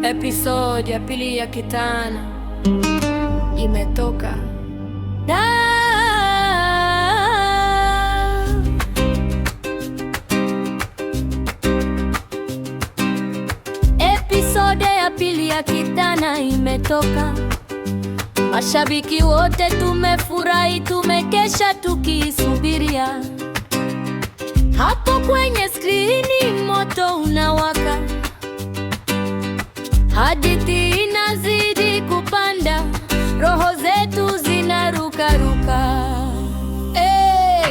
Episode ya pili ya Kitana imetoka. Episode ya pili ya Kitana imetoka. Mashabiki wote tumefurahi, tumekesha tukisubiria. Hapo kwenye skrini moto unawaka, hadithi inazidi kupanda, roho zetu zinarukaruka.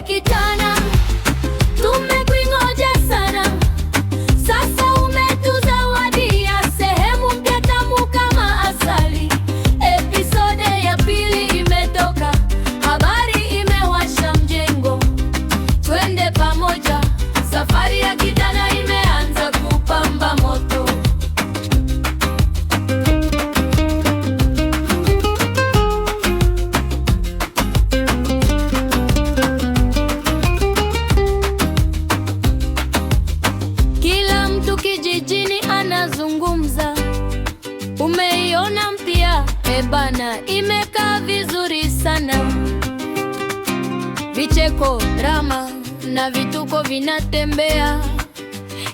Kitana, tumekuingoja sana, sasa umetuzawadia sehemu mpya tamu kama asali. Episode ya pili imetoka, habari imewasha mjengo, twende pamoja, safari ya Kitana imeanza kupamba moto. Kila mtu kijijini anazungumza, umeiona mpya? Bana, imekaa vizuri sana. Vicheko, drama na vituko vinatembea.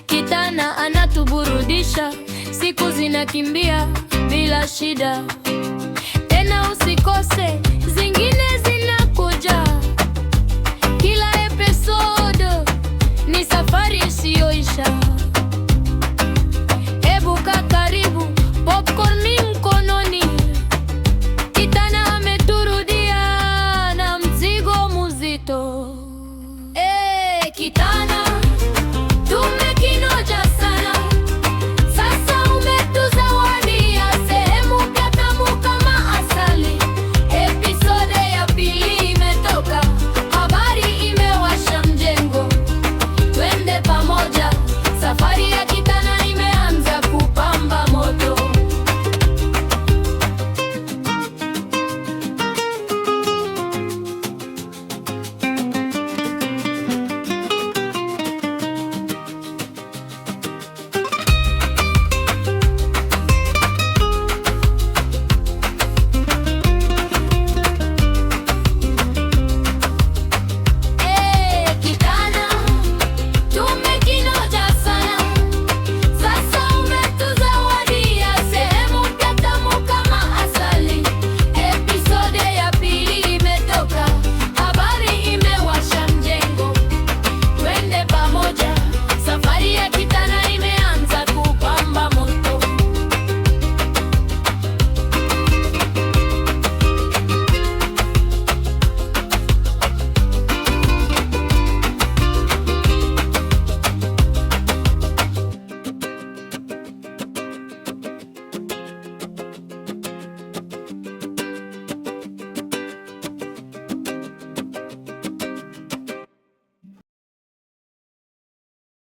Kitana anatuburudisha, siku zinakimbia bila shida. Tena usikose, zingine zinakuja. Kila episode ni safari isiyoisha. Hebu kaa karibu, popcorn mkononi. Kitana ameturudia na mzigo mzito. Kitana